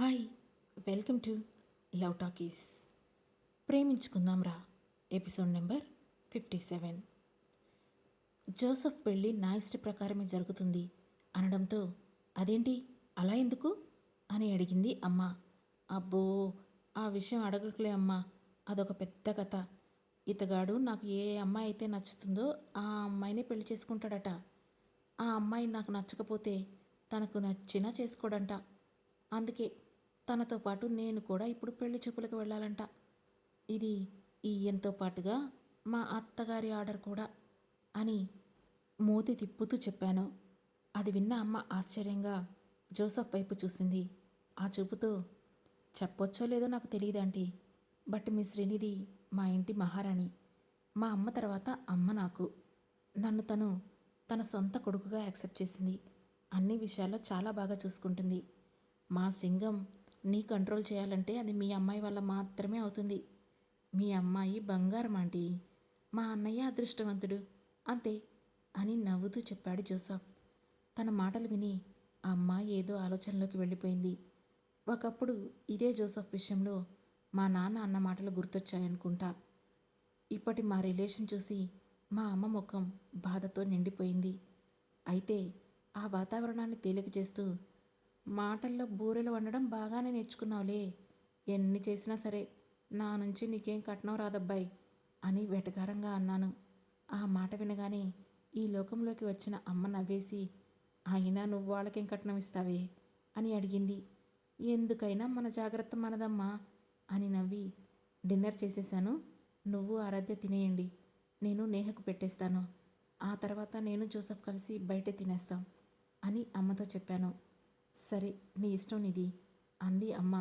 Hi, welcome to love talkies. ప్రేమించుకుందాం రా episode number 57. Joseph పెళ్ళి నా ఇష్ట ప్రకారమే జరుగుతుంది అనడంతో అదేంటి అలా ఎందుకు అని అడిగింది అమ్మ. అబ్బో, ఆ విషయం అడగట్లే అమ్మా, అదొక పెద్ద కథ. ఇతగాడు నాకు ఏ అమ్మాయి అయితే నచ్చుతుందో ఆ అమ్మాయినే పెళ్లి చేసుకుంటాడట. ఆ అమ్మాయి నాకు నచ్చకపోతే తనకు నచ్చినా చేసుకోడంట. అందుకే తనతో పాటు నేను కూడా ఇప్పుడు పెళ్లి చూపులకు వెళ్ళాలంట. ఇది ఈయనతో పాటుగా మా అత్తగారి ఆర్డర్ కూడా అని మూతి తిప్పుతూ చెప్పాను. అది విన్న అమ్మ ఆశ్చర్యంగా జోసఫ్ వైపు చూసింది. ఆ చూపుతో, చెప్పొచ్చో లేదో నాకు తెలియదు ఆంటీ, బట్ మీ శ్రీనిధి మా ఇంటి మహారాణి. మా అమ్మ తర్వాత అమ్మ నాకు. నన్ను తన సొంత కొడుకుగా యాక్సెప్ట్ చేసింది. అన్ని విషయాల్లో చాలా బాగా చూసుకుంటుంది. మా సింగం నీ కంట్రోల్ చేయాలంటే అది మీ అమ్మాయి వల్ల మాత్రమే అవుతుంది. మీ అమ్మాయి బంగారం ఆంటీ, మా అన్నయ్య అదృష్టవంతుడు అంతే అని నవ్వుతూ చెప్పాడు జోసఫ్. తన మాటలు విని ఆ అమ్మాయి ఏదో ఆలోచనలోకి వెళ్ళిపోయింది. ఒకప్పుడు ఇదే జోసఫ్ విషయంలో మా నాన్న అన్న మాటలు గుర్తొచ్చాయనుకుంటా. ఇప్పటి మా రిలేషన్ చూసి మా అమ్మ ముఖం బాధతో నిండిపోయింది. అయితే ఆ వాతావరణాన్ని తేలిక చేస్తూ, మాటల్లో బూరెలు వండడం బాగానే నేర్చుకున్నావులే, ఎన్ని చేసినా సరే నా నుంచి నీకేం కట్నం రాదబ్బాయి అని వెటకారంగా అన్నాను. ఆ మాట వినగానే ఈ లోకంలోకి వచ్చిన అమ్మ నవ్వేసి, అయినా నువ్వు వాళ్ళకేం కట్నం ఇస్తావే అని అడిగింది. ఎందుకైనా మన జాగ్రత్త మనదమ్మా అని నవ్వి, డిన్నర్ చేసేసాను, నువ్వు ఆరాధ్య తినేయండి, నేను నేహకు పెట్టేస్తాను, ఆ తర్వాత నేను జోసఫ్ కలిసి బయటే తినేస్తాం అని అమ్మతో చెప్పాను. సరే, నీ ఇష్టం నీది అంది అమ్మ.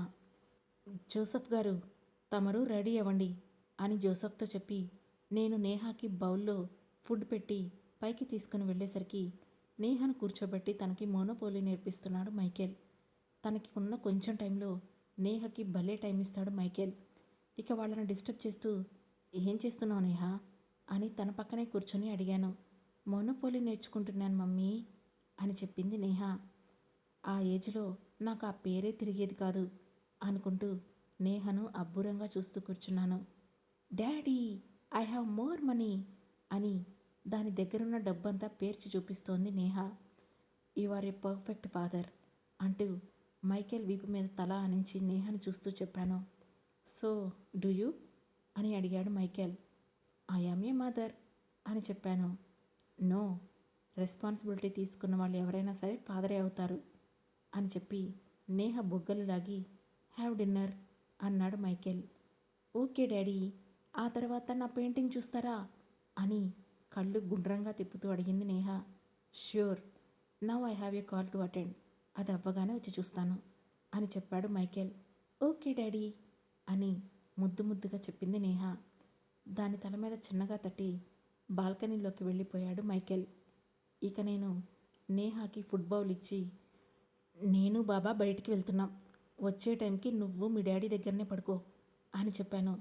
జోసఫ్ గారు, తమరు రెడీ అవ్వండి అని జోసఫ్తో చెప్పి నేను నేహాకి బౌల్లో ఫుడ్ పెట్టి పైకి తీసుకుని వెళ్ళేసరికి నేహను కూర్చోబెట్టి తనకి మోనోపోలీ నేర్పిస్తున్నాడు మైకేల్. తనకి ఉన్న కొంచెం టైంలో నేహకి భలే టైం ఇస్తాడు మైకేల్. ఇక వాళ్ళని డిస్టర్బ్ చేస్తూ, ఏం చేస్తున్నావు నేహా అని తన పక్కనే కూర్చొని అడిగాను. మోనోపోలీ నేర్చుకుంటున్నాను మమ్మీ అని చెప్పింది నేహ. ఆ ఏజ్లో నాకు ఆ పేరే తిరిగేది కాదు అనుకుంటూ నేహను అబ్బురంగా చూస్తూ కూర్చున్నాను. Daddy, I have more money అని దాని దగ్గరున్న డబ్బంతా పేర్చి చూపిస్తోంది Neha. You are a perfect father అంటూ మైకేల్ వీపు మీద తల ఆనించి నేహను చూస్తూ చెప్పాను. సో డూ యూ అని అడిగాడు Michael. I am a mother అని చెప్పాను. నో, రెస్పాన్సిబిలిటీ తీసుకున్న వాళ్ళు ఎవరైనా సరే ఫాదరే అవుతారు అని చెప్పి నేహ బొగ్గలు లాగి హ్యావ్ డిన్నర్ అన్నాడు మైకేల్. ఓకే డాడీ, ఆ తర్వాత నా పెయింటింగ్ చూస్తారా అని కళ్ళు గుండ్రంగా తిప్పుతూ అడిగింది Neha. Sure, now I have a call to attend, అది అవ్వగానే వచ్చి చూస్తాను అని చెప్పాడు మైకేల్. ఓకే డాడీ అని ముద్దు ముద్దుగా చెప్పింది నేహ. దాని తల మీద చిన్నగా తట్టి బాల్కనీలోకి వెళ్ళిపోయాడు మైకేల్. ఇక నేను నేహాకి ఫుడ్ బౌల్ ఇచ్చి, నేను బాబా బయటికి వెళ్తున్నాం, వచ్చే టైంకి నువ్వు మీ డాడీ దగ్గరనే పడుకో అని చెప్పాను.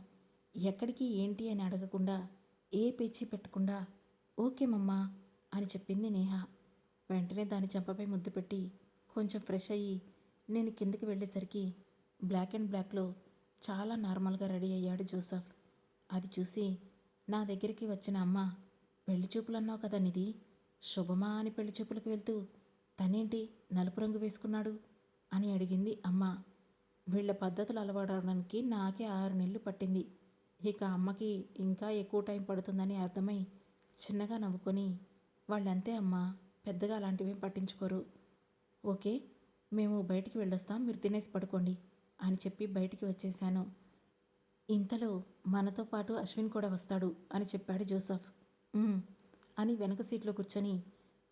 ఎక్కడికి ఏంటి అని అడగకుండా, ఏ పేచీ పెట్టకుండా ఓకే మమ్మా అని చెప్పింది నేహ. వెంటనే దాని చెంపపై ముద్దు పెట్టి కొంచెం ఫ్రెష్ అయ్యి నేను కిందకి వెళ్ళేసరికి బ్లాక్ అండ్ బ్లాక్లో చాలా నార్మల్గా రెడీ అయ్యాడు జోసఫ్. అది చూసి నా దగ్గరికి వచ్చిన అమ్మ, పెళ్లి చూపులు అన్నావు కదా నిధి, శుభమా అని పెళ్లి చూపులకు వెళ్తూ తనేంటి నలుపు రంగు వేసుకున్నాడు అని అడిగింది అమ్మ. వీళ్ళ పద్ధతులు అలవడడానికి నాకే 6 నెలలు పట్టింది. ఇక అమ్మకి ఇంకా ఎక్కువ టైం పడుతుందని అర్థమై చిన్నగా నవ్వుకొని, వాళ్ళంతే అమ్మా, పెద్దగా అలాంటివేం పట్టించుకోరు, ఓకే మేము బయటికి వెళ్ళొస్తాం, మీరు తినేసి పడుకోండి అని చెప్పి బయటికి వచ్చేశాను. ఇంతలో మనతో పాటు అశ్విన్ కూడా వస్తాడు అని చెప్పాడు జోసఫ్. అని వెనక సీట్లో కూర్చొని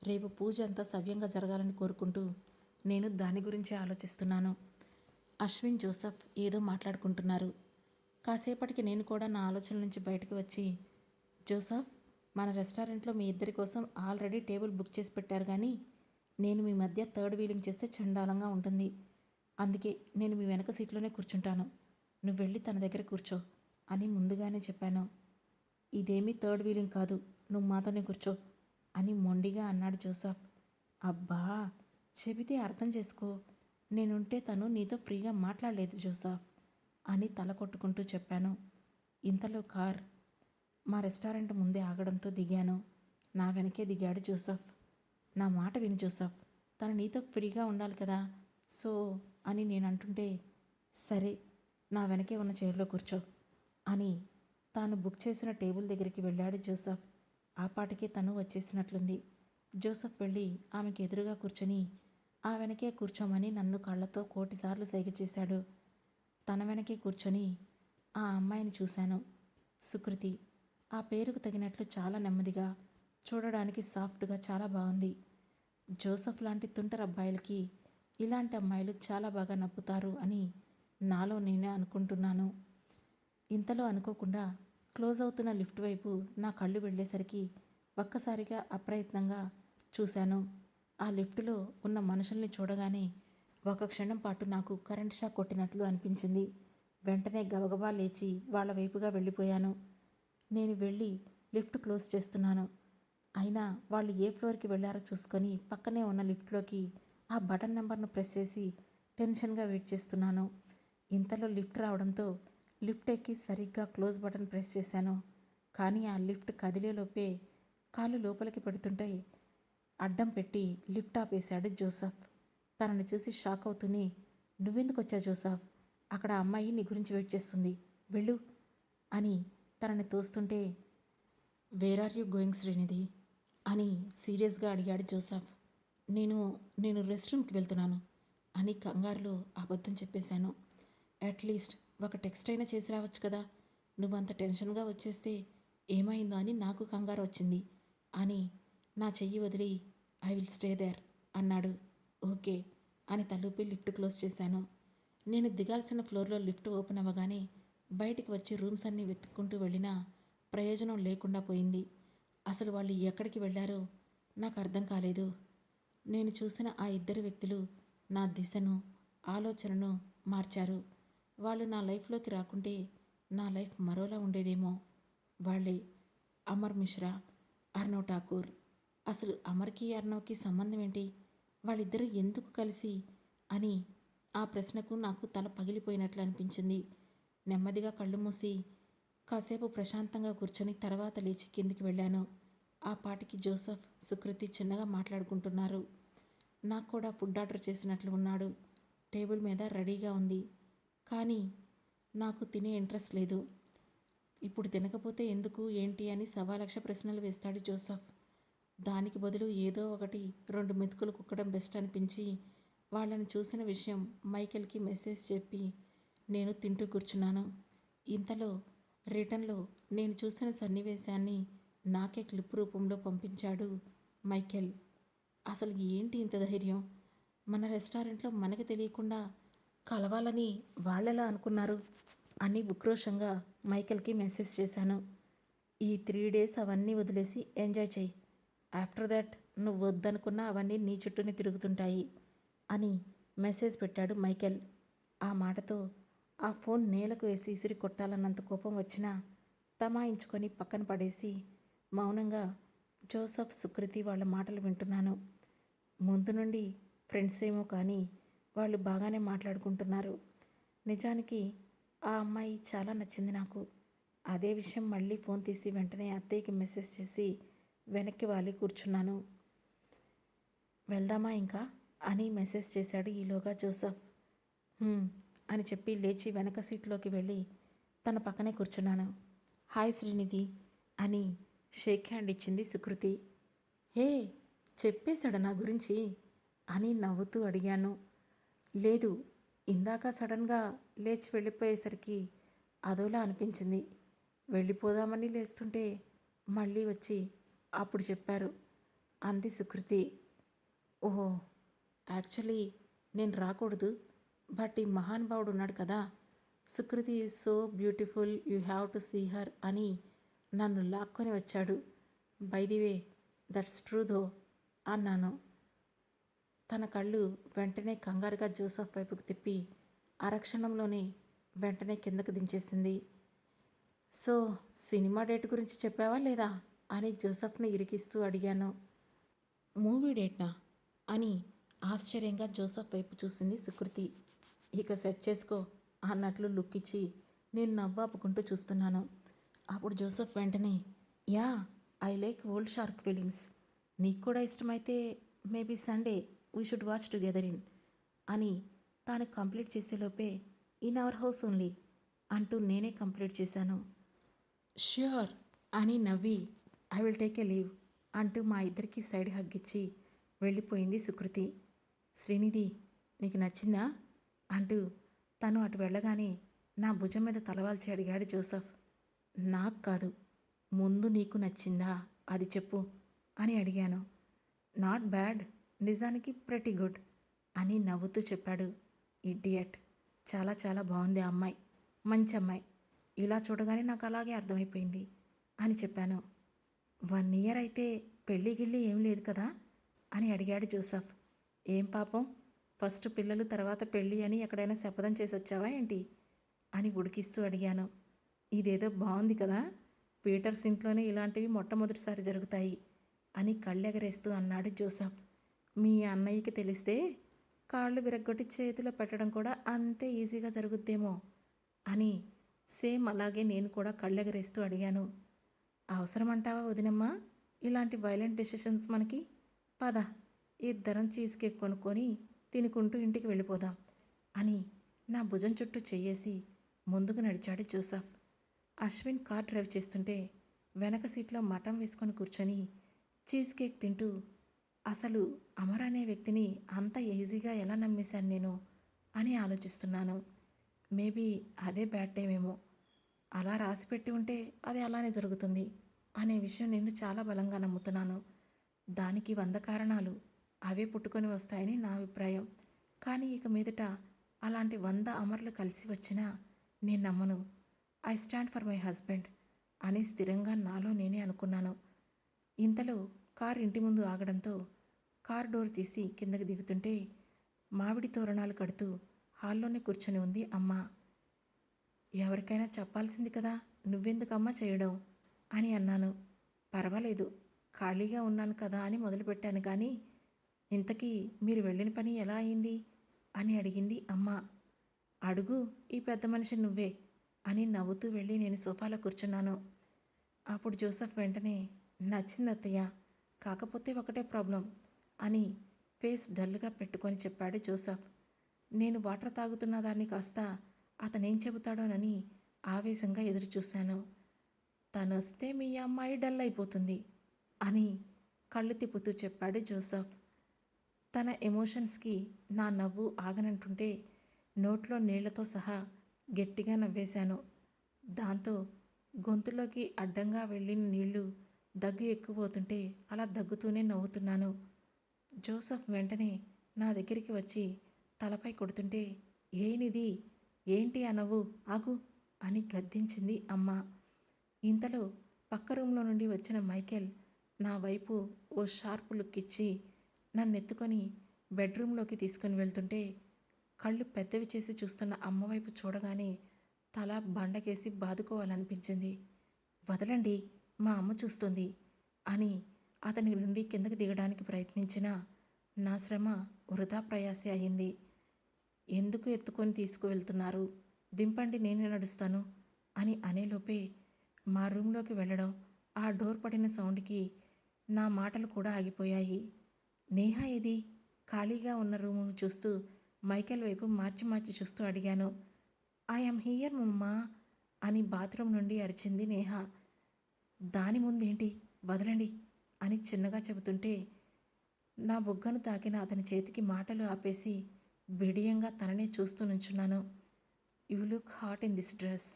రేపు పూజ అంతా సవ్యంగా జరగాలని కోరుకుంటూ నేను దాని గురించి ఆలోచిస్తున్నాను. అశ్విన్, జోసఫ్ ఏదో మాట్లాడుకుంటున్నారు. కాసేపటికి నేను కూడా నా ఆలోచనల నుంచి బయటకు వచ్చి, జోసఫ్, మన రెస్టారెంట్లో మీ ఇద్దరి కోసం ఆల్రెడీ టేబుల్ బుక్ చేసి పెట్టారు, కానీ నేను మీ మధ్య థర్డ్ వీలింగ్ చేస్తే చండాలంగా ఉంటుంది. అందుకే నేను మీ వెనక సీట్లోనే కూర్చుంటాను, నువ్వు వెళ్ళి తన దగ్గర కూర్చో అని ముందుగానే చెప్పాను. ఇదేమీ థర్డ్ వీలింగ్ కాదు, నువ్వు మాతోనే కూర్చో అని మొండిగా అన్నాడు జోసఫ్. అబ్బా, చెబితే అర్థం చేసుకో, నేనుంటే తను నీతో ఫ్రీగా మాట్లాడలేదు జోసఫ్ అని తల కొట్టుకుంటూ చెప్పాను. ఇంతలో కార్ మా రెస్టారెంట్ ముందే ఆగడంతో దిగాను. నా వెనకే దిగాడు జోసఫ్. నా మాట విను జోసఫ్, తను నీతో ఫ్రీగా ఉండాలి కదా, సో అని నేను అంటుంటే, సరే నా వెనకే ఉన్న చైర్లో కూర్చో అని తాను బుక్ చేసిన టేబుల్ దగ్గరికి వెళ్ళాడు జోసఫ్. ఆ పాటికే తను వచ్చేసినట్లుంది. జోసఫ్ వెళ్ళి ఆమెకు ఎదురుగా కూర్చొని ఆ వెనకే కూర్చోమని నన్ను కళ్ళతో కోటిసార్లు సైగ చేశాడు. తన వెనకే కూర్చొని ఆ అమ్మాయిని చూశాను. సుకృతి. ఆ పేరుకు తగినట్లు చాలా నెమ్మదిగా, చూడడానికి సాఫ్ట్గా చాలా బాగుంది. జోసఫ్ లాంటి తుంటరి అబ్బాయిలకి ఇలాంటి అమ్మాయిలు చాలా బాగా నప్పుతారు అని నాలో నేనే అనుకుంటున్నాను. ఇంతలో అనుకోకుండా క్లోజ్ అవుతున్న లిఫ్ట్ వైపు నా కళ్ళు వెళ్ళేసరికి ఒక్కసారిగా అప్రయత్నంగా చూశాను. ఆ లిఫ్టులో ఉన్న మనుషుల్ని చూడగానే ఒక క్షణం పాటు నాకు కరెంట్ షాక్ కొట్టినట్లు అనిపించింది. వెంటనే గబగబా లేచి వాళ్ళ వైపుగా వెళ్ళిపోయాను. నేను వెళ్ళి లిఫ్ట్ క్లోజ్ చేస్తున్నాను. అయినా వాళ్ళు ఏ ఫ్లోర్కి వెళ్ళారో చూసుకొని పక్కనే ఉన్న లిఫ్ట్లోకి ఆ బటన్ నెంబర్ను ప్రెస్ చేసి టెన్షన్గా వెయిట్ చేస్తున్నాను. ఇంతలో లిఫ్ట్ రావడంతో లిఫ్ట్ ఎక్కి సరిగ్గా క్లోజ్ బటన్ ప్రెస్ చేశాను. కానీ ఆ లిఫ్ట్ కదిలేలోపే కాళ్ళు లోపలికి పెడుతుంటే అడ్డం పెట్టి లిఫ్ట్ ఆపేశాడు జోసఫ్. తనని చూసి షాక్ అవుతూనే, నువ్వెందుకు వచ్చావు జోసఫ్, అక్కడ అమ్మాయి నీ గురించి వెయిట్ చేస్తుంది, వెళ్ళు అని తనని తోస్తుంటే, where are you going Srinidhi అని సీరియస్గా అడిగాడు జోసఫ్. నేను నేను రెస్ట్ రూమ్కి వెళ్తున్నాను అని కంగారులో అబద్ధం చెప్పేశాను. అట్లీస్ట్ ఒక టెక్స్ట్ అయినా చేసి రావచ్చు కదా, నువ్వంత టెన్షన్గా వచ్చేస్తే ఏమైందో అని నాకు కంగారు వచ్చింది అని నా చెయ్యి వదిలి ఐ విల్ స్టే దేర్ అన్నాడు. ఓకే అని తలూపి లిఫ్ట్ క్లోజ్ చేశాను. నేను దిగాల్సిన ఫ్లోర్లో లిఫ్ట్ ఓపెన్ అవ్వగానే బయటికి వచ్చి రూమ్స్ అన్నీ వెతుక్కుంటూ వెళ్ళినా ప్రయోజనం లేకుండా పోయింది. అసలు వాళ్ళు ఎక్కడికి వెళ్ళారో నాకు అర్థం కాలేదు. నేను చూసిన ఆ ఇద్దరు వ్యక్తులు నా దిశను, ఆలోచనను మార్చారు. వాళ్ళు నా లైఫ్లోకి రాకుంటే నా లైఫ్ మరోలా ఉండేదేమో. వాళ్ళే అమర్ మిశ్రా, అర్నవ్ ఠాకూర్. అసలు అమర్కి అర్నవ్కి సంబంధం ఏంటి, వాళ్ళిద్దరూ ఎందుకు కలిసి అని ఆ ప్రశ్నకు నాకు తల పగిలిపోయినట్లు అనిపించింది. నెమ్మదిగా కళ్ళు మూసి కాసేపు ప్రశాంతంగా కూర్చొని తర్వాత లేచి కిందికి వెళ్ళాను. ఆ పాటికి జోసఫ్, సుకృతి చిన్నగా మాట్లాడుకుంటున్నారు. నాకు కూడా ఫుడ్ ఆర్డర్ చేసినట్లు ఉన్నాడు. టేబుల్ మీద రెడీగా ఉంది. కానీ నాకు తినే ఇంట్రెస్ట్ లేదు. ఇప్పుడు తినకపోతే ఎందుకు ఏంటి అని సవాలక్ష ప్రశ్నలు వేస్తాడు జోసఫ్. దానికి బదులు ఏదో ఒకటి 2 మెతుకులు కుక్కడం బెస్ట్ అనిపించి వాళ్ళని చూసిన విషయం మైకేల్కి మెసేజ్ చెప్పి నేను తింటూ కూర్చున్నాను. ఇంతలో రిటర్న్లో నేను చూసిన సన్నివేశాన్ని నాకే క్లిప్ రూపంలో పంపించాడు మైకేల్. అసలు ఏంటి ఇంత ధైర్యం, మన రెస్టారెంట్లో మనకి తెలియకుండా కలవాలని వాళ్ళెలా అనుకున్నారు అని ఉక్రోషంగా మైకేల్కి మెసేజ్ చేశాను. ఈ 3 డేస్ అవన్నీ వదిలేసి ఎంజాయ్ చెయ్యి, ఆఫ్టర్ దట్ నువ్వు వద్దనుకున్నా అవన్నీ నీ చుట్టూనే తిరుగుతుంటాయి అని మెసేజ్ పెట్టాడు మైకేల్. ఆ మాటతో ఆ ఫోన్ నేలకు వేసి ఇసిరి కొట్టాలన్నంత కోపం వచ్చినా తమాయించుకొని పక్కన పడేసి మౌనంగా జోసఫ్, సుకృతి వాళ్ళ మాటలు వింటున్నాను. ముందు నుండి ఫ్రెండ్స్ ఏమో కానీ వాళ్ళు బాగానే మాట్లాడుకుంటున్నారు. నిజానికి ఆ అమ్మాయి చాలా నచ్చింది నాకు. అదే విషయం మళ్ళీ ఫోన్ తీసి వెంటనే అత్తయ్యకి మెసేజ్ చేసి వెనక్కి వాలి కూర్చున్నాను. వెళ్దామా ఇంకా అని మెసేజ్ చేశాడు ఈలోగా జోసఫ్. అని చెప్పి లేచి వెనక సీట్లోకి వెళ్ళి తన పక్కనే కూర్చున్నాను. హాయ్ శ్రీనిధి అని షేక్ హ్యాండ్ ఇచ్చింది సుకృతి. హే, చెప్పేశాడు నా గురించి అని నవ్వుతూ అడిగాను. లేదు, ఇందాక సడన్గా లేచి వెళ్ళిపోయేసరికి అదోలా అనిపించింది. వెళ్ళిపోదామని లేస్తుంటే మళ్ళీ వచ్చి అప్పుడు చెప్పారు అంది సుకృతి. ఓహో, యాక్చువల్లీ నేను రాకూడదు, బట్ ఈ మహానుభావుడు ఉన్నాడు కదా, Sukriti is so beautiful, you have to see her అని నన్ను లాక్కొని వచ్చాడు. By the way that's true though అన్నాను. తన కళ్ళు వెంటనే కంగారుగా జోసఫ్ వైపుకు తిప్పి అరక్షణంలోనే వెంటనే కిందకు దించేసింది. సో సినిమా డేట్ గురించి చెప్పావా లేదా అని జోసఫ్ను ఇరికిస్తూ అడిగాను. మూవీ డేట్నా అని ఆశ్చర్యంగా జోసఫ్ వైపు చూసింది సుకృతి. ఇక సెట్ చేసుకో అన్నట్లు లుక్ ఇచ్చి నేను నవ్వాపుకుంటూ చూస్తున్నాను. అప్పుడు జోసఫ్ వెంటనే, yeah, I like old shark films. నీకు కూడా ఇష్టమైతే maybe Sunday we should watch together అని తాను కంప్లీట్ చేసేలోపే ఇన్ అవర్ హౌస్ ఓన్లీ అంటూ నేనే కంప్లీట్ చేశాను. ష్యూర్ అని నవ్వి I will take a leave అంటూ మా ఇద్దరికి సైడ్ హగ్ ఇచ్చి వెళ్ళిపోయింది సుకృతి. శ్రీనిధి, నీకు నచ్చిందా అంటూ తను అటు వెళ్ళగానే నా భుజం మీద తలవాల్చి అడిగాడు జోసఫ్. నాకు కాదు, ముందు నీకు నచ్చిందా అది చెప్పు అని అడిగాను. నాట్ బ్యాడ్, నిజానికి ప్రెటీ గుడ్ అని నవ్వుతూ చెప్పాడు. ఇడియట్, చాలా చాలా బాగుంది ఆ అమ్మాయి, మంచి అమ్మాయి, ఇలా చూడగానే నాకు అలాగే అర్థమైపోయింది అని చెప్పాను. 1 year అయితే పెళ్ళి గిళ్ళి ఏం లేదు కదా అని అడిగాడు జోసఫ్. ఏం పాపం, ఫస్ట్ పిల్లలు తర్వాత పెళ్ళి అని ఎక్కడైనా శపథం చేసి వచ్చావా ఏంటి అని ఉడికిస్తూ అడిగాను. ఇదేదో బాగుంది కదా, పీటర్స్ ఇంట్లోనే ఇలాంటివి మొట్టమొదటిసారి జరుగుతాయి అని కళ్ళెగరేస్తూ అన్నాడు జోసఫ్. మీ అన్నయ్యకి తెలిస్తే కాళ్ళు విరగ్గొట్టి చేతిలో పెట్టడం కూడా అంతే ఈజీగా జరుగుద్దేమో అని సేమ్ అలాగే నేను కూడా కళ్ళెగరేస్తూ అడిగాను. అవసరమంటావా వదినమ్మా ఇలాంటి వైలెంట్ డెసిషన్స్ మనకి? పద, ఇద్దరం చీజ్ కేక్ కొనుక్కొని తినుకుంటూ ఇంటికి వెళ్ళిపోదాం అని నా భుజం చుట్టూ చెయ్యేసి ముందుకు నడిచాడు జోసఫ్. అశ్విన్ కార్ డ్రైవ్ చేస్తుంటే వెనక సీట్లో మటం వేసుకొని కూర్చొని చీజ్ కేక్ తింటూ, అసలు అమర్ అనే వ్యక్తిని అంత ఈజీగా ఎలా నమ్మేశాను నేను అని ఆలోచిస్తున్నాను. మేబీ అదే బ్యాడ్ టైం ఏమో, అలా రాసిపెట్టి ఉంటే అది అలానే జరుగుతుంది అనే విషయం నేను చాలా బలంగా నమ్ముతున్నాను. దానికి 100 కారణాలు అవే పుట్టుకొని వస్తాయని నా అభిప్రాయం. కానీ ఇక మీదట అలాంటి 100 అమర్లు కలిసి వచ్చినా నేను నమ్మను. I stand for my husband అని స్థిరంగా నాలో నేనే అనుకున్నాను. ఇంతలో కార్ ఇంటి ముందు ఆగడంతో కార్ డోర్ తీసి కిందకి దిగుతుంటే మామిడి తోరణాలు కడుతూ హాల్లోనే కూర్చొని ఉంది అమ్మ. ఎవరికైనా చెప్పాల్సింది కదా, నువ్వెందుకమ్మా చేయడం అని అన్నాను. పర్వాలేదు, ఖాళీగా ఉన్నాను కదా అని మొదలుపెట్టాను, కానీ ఇంతకీ మీరు వెళ్ళిన పని ఎలా అయింది అని అడిగింది అమ్మ. అడుగు, ఈ పెద్ద మనిషి నువ్వే అని నవ్వుతూ వెళ్ళి నేను సోఫాలో కూర్చున్నాను. అప్పుడు జోసఫ్ వెంటనే, నచ్చింది అత్తయ్య, కాకపోతే ఒకటే ప్రాబ్లం అని ఫేస్ డల్గా పెట్టుకొని చెప్పాడు జోసఫ్. నేను వాటర్ తాగుతున్న దాన్ని కాస్త అతనేం చెబుతాడోనని ఆవేశంగా ఎదురుచూశాను. తనొస్తే మీ అమ్మాయి డల్ అయిపోతుంది అని కళ్ళు తిప్పుతూ చెప్పాడు జోసఫ్. తన ఎమోషన్స్కి నా నవ్వు ఆగనంటుంటే నోట్లో నీళ్లతో సహా గట్టిగా నవ్వేశాను. దాంతో గొంతులోకి అడ్డంగా వెళ్ళిన నీళ్లు దగ్గు ఎక్కువవుతుంటే అలా దగ్గుతూనే నవ్వుతున్నాను. జోసఫ్ వెంటనే నా దగ్గరికి వచ్చి తలపై కొడుతుంటే, ఏనిది, ఏంటి ఆ నవ్వు, ఆగు అని గద్దించింది అమ్మ. ఇంతలో పక్క రూమ్లో నుండి వచ్చిన మైకేల్ నా వైపు ఓ షార్ప్ లుక్ ఇచ్చి నన్నెత్తుకొని బెడ్రూమ్లోకి తీసుకుని వెళ్తుంటే కళ్ళు పెద్దవి చేసి చూస్తున్న అమ్మ వైపు చూడగానే తల బండకేసి బాదుకోవాలనిపించింది. వదలండి, మా అమ్మ చూస్తుంది అని అతని నుండి కిందకి దిగడానికి ప్రయత్నించినా నా శ్రమ వృధా ప్రయాసే అయింది. ఎందుకు ఎత్తుకొని తీసుకువెళ్తున్నారు, దింపండి, నేనే నడుస్తాను అని అనేలోపే మా రూమ్లోకి వెళ్ళడం, ఆ డోర్ పడిన సౌండ్కి నా మాటలు కూడా ఆగిపోయాయి. నేహ ఏది? ఖాళీగా ఉన్న రూమును చూస్తూ మైకేల్ వైపు మార్చి మార్చి చూస్తూ అడిగాను. ఐఎమ్ హియర్ మమ్మా అని బాత్రూమ్ నుండి అరిచింది నేహ. దాని ముందేంటి, వదలండి అని చిన్నగా చెబుతుంటే నా బుగ్గను తాకిన అతని చేతికి మాటలు ఆపేసి బిడియంగా తననే చూస్తూ నుంచున్నాను. You look hot in this dress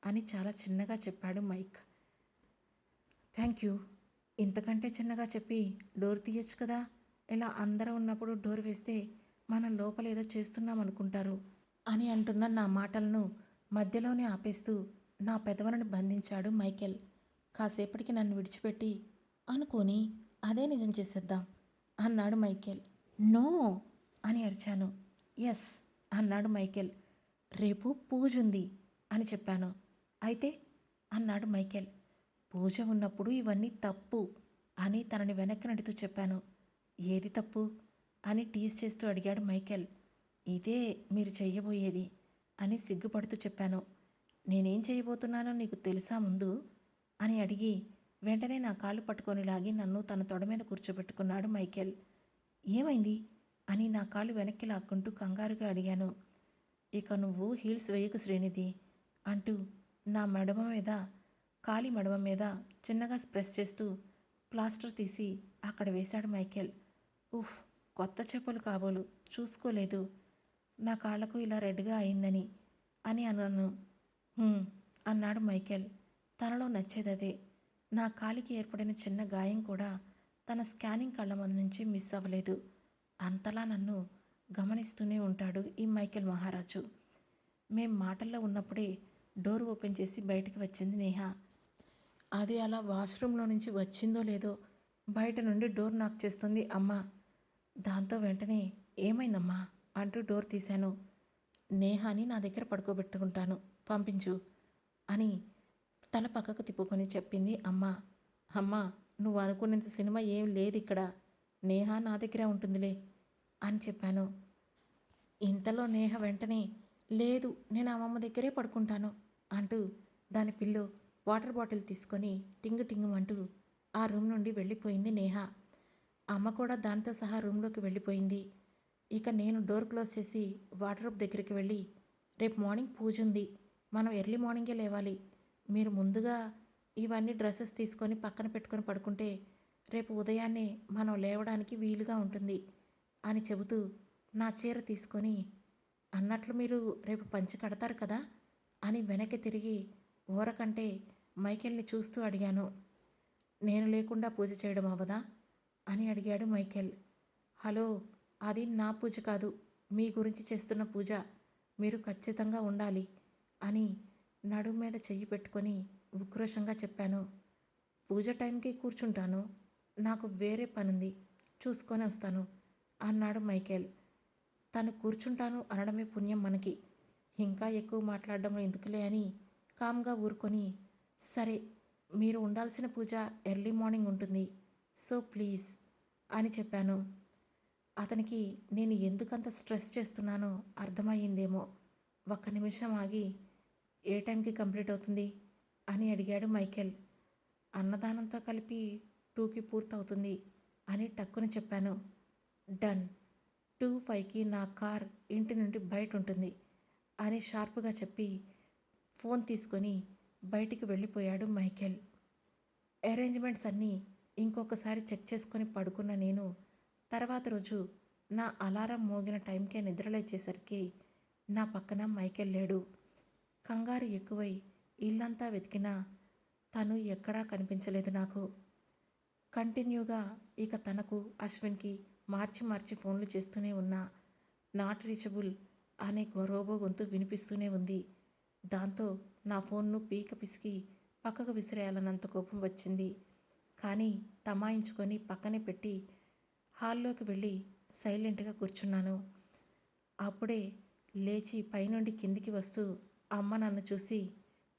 అని చాలా చిన్నగా చెప్పాడు మైక్. Thank you. ఇంతకంటే చిన్నగా చెప్పి డోర్ తీయొచ్చు కదా, ఇలా అందరూ ఉన్నప్పుడు డోర్ వేస్తే మనం లోపల ఏదో చేస్తున్నాం అనుకుంటారు అని అంటున్న నా మాటలను మధ్యలోనే ఆపేస్తూ నా పెదవులను బంధించాడు మైకేల్. కాసేపటికి నన్ను విడిచిపెట్టి అనుకోని అదే నిజం చేసేద్దాం అన్నాడు మైకేల్. నో అని అరిచాను. ఎస్ అన్నాడు మైకేల్. రేపు పూజ ఉంది అని చెప్పాను. అయితే అన్నాడు మైకేల్. పూజ ఉన్నప్పుడు ఇవన్నీ తప్పు అని తనని వెనక్కి నడుతూ చెప్పాను. ఏది తప్పు అని టీజ్ చేస్తూ అడిగాడు మైకేల్. ఇదే మీరు చెయ్యబోయేది అని సిగ్గుపడుతూ చెప్పాను. నేనేం చేయబోతున్నానో నీకు తెలుసా ముందు అని అడిగి వెంటనే నా కాళ్ళు పట్టుకొని లాగి నన్ను తన తొడ మీద కూర్చోబెట్టుకున్నాడు మైకేల్. ఏమైంది అని నా కాళ్ళు వెనక్కి లాక్కుంటూ కంగారుగా అడిగాను. ఇక నువ్వు హీల్స్ వేయకు శ్రీనిధి అంటూ నా మెడమ మీద కాలి మెడమ మీద చిన్నగా ప్రెస్ చేస్తూ ప్లాస్టర్ తీసి అక్కడ వేశాడు మైకేల్. ఉఫ్, కొత్త చెప్పులు కాబోలు చూసుకోలేదు, నా కాళ్లకు ఇలా రెడ్గా అయిందని అని అన్నాను. అన్నాడు మైకేల్. తనలో నచ్చేదదే. నా కాలికి ఏర్పడిన చిన్న గాయం కూడా తన స్కానింగ్ కళ్ళ ముందు నుంచి మిస్ అవ్వలేదు. అంతలా నన్ను గమనిస్తూనే ఉంటాడు ఈ మైకేల్ మహారాజు. మేం మాటల్లో ఉన్నప్పుడే డోర్ ఓపెన్ చేసి బయటికి వచ్చింది నేహ. అది అలా వాష్రూమ్లో నుంచి వచ్చిందో లేదో బయట నుండి డోర్ నాక్ చేస్తుంది అమ్మ. దాంతో వెంటనే ఏమైందమ్మా అంటూ డోర్ తీశాను. నేహాని నా దగ్గర పడుకోబెట్టుకుంటాను, పంపించు అని తల పక్కకు తిప్పుకొని చెప్పింది అమ్మ. అమ్మ, నువ్వు అనుకున్నంత సినిమా ఏం లేదు ఇక్కడ, నేహ నా దగ్గరే ఉంటుందిలే అని చెప్పాను. ఇంతలో నేహ వెంటనే లేదు, నేను అమ్మమ్మ దగ్గరే పడుకుంటాను అంటూ దాని పిల్లో వాటర్ బాటిల్ తీసుకొని టింగు టింగుమంటూ ఆ రూమ్ నుండి వెళ్ళిపోయింది నేహ. అమ్మ కూడా దానితో సహా రూమ్లోకి వెళ్ళిపోయింది. ఇక నేను డోర్ క్లోజ్ చేసి వార్డ్రోబ్ దగ్గరికి వెళ్ళి, రేపు మార్నింగ్ పూజ ఉంది, మనం ఎర్లీ మార్నింగే లేవాలి, మీరు ముందుగా ఇవన్నీ డ్రెస్సెస్ తీసుకొని పక్కన పెట్టుకొని పడుకుంటే రేపు ఉదయాన్నే మనం లేవడానికి వీలుగా ఉంటుంది అని చెబుతూ నా చీర తీసుకొని, అన్నట్లు మీరు రేపు పంచి కడతారు కదా అని వెనక్కి తిరిగి ఊరకంటే మైకేల్ని చూస్తూ అడిగాను. నేను లేకుండా పూజ చేయడం అవ్వదా అని అడిగాడు మైకేల్. హలో, అది నా పూజ కాదు, మీ గురించి చేస్తున్న పూజ, మీరు ఖచ్చితంగా ఉండాలి అని నడుము మీద చెయ్యి పెట్టుకొని ఉక్రోషంగా చెప్పాను. పూజ టైంకి కూర్చుంటాను, నాకు వేరే పనుంది, చూసుకొని వస్తాను అన్నాడు మైకేల్. తను కూర్చుంటాను అనడమే పుణ్యం మనకి, ఇంకా ఎక్కువ మాట్లాడడం ఎందుకులే అని కామ్గా ఊరుకొని, సరే మీరు ఉండాల్సిన పూజ ఎర్లీ మార్నింగ్ ఉంటుంది, సో ప్లీజ్ అని చెప్పాను. అతనికి నేను ఎందుకంత స్ట్రెస్ చేస్తున్నానో అర్థమయ్యిందేమో. ఒక్క నిమిషం ఆగి, ఏ టైంకి కంప్లీట్ అవుతుంది అని అడిగాడు మైకేల్. అన్నదానంతో కలిపి 2కి పూర్తవుతుంది అని టక్కున చెప్పాను. డన్, 2:05కి నా కార్ ఇంటి నుండి బయట ఉంటుంది అని షార్ప్గా చెప్పి ఫోన్ తీసుకొని బయటికి వెళ్ళిపోయాడు మైకేల్. అరేంజ్మెంట్స్ అన్నీ ఇంకొకసారి చెక్ చేసుకొని పడుకున్న నేను తర్వాత రోజు నా అలారం మోగిన టైంకే నిద్రలేచేసరికి నా పక్కన మైకేల్ లేడు. కంగారు ఎక్కువై ఇల్లంతా వెతికినా తను ఎక్కడా కనిపించలేదు నాకు. కంటిన్యూగా ఇక తనకు అశ్విన్కి మార్చి మార్చి ఫోన్లు చేస్తూనే ఉన్నా నాట్ రీచబుల్ అనే రోబో గొంతు వినిపిస్తూనే ఉంది. దాంతో నా ఫోన్ను పీక పిసికి పక్కకు విసిరేయాలన్నంత కోపం వచ్చింది. కానీ తమాయించుకొని పక్కనే పెట్టి హాల్లోకి వెళ్ళి సైలెంట్గా కూర్చున్నాను. అప్పుడే లేచి పైనుండి కిందికి వస్తూ అమ్మ నన్ను చూసి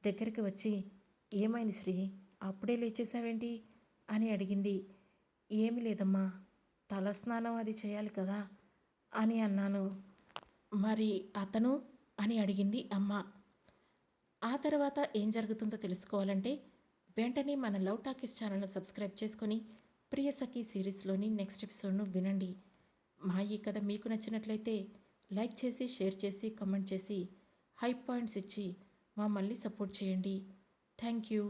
దగ్గరికి వచ్చి, ఏమైంది శ్రీ, అప్పుడే లేచేసావేంటి అని అడిగింది. ఏమి లేదమ్మా, తలస్నానం అది చేయాలి కదా అని అన్నాను. మరి అతను అని అడిగింది అమ్మ. ఆ తర్వాత ఏం జరుగుతుందో తెలుసుకోవాలంటే వెంటనే మన లవ్ టాకీస్ ఛానల్ను సబ్స్క్రైబ్ చేసుకొని ప్రియసఖి సిరీస్లోని నెక్స్ట్ ఎపిసోడ్ను వినండి. మా ఈ కథ మీకు నచ్చినట్లయితే లైక్ చేసి, షేర్ చేసి, కమెంట్ చేసి, హై పాయింట్స్ ఇచ్చి మమ్మల్ని సపోర్ట్ చేయండి. Thank you.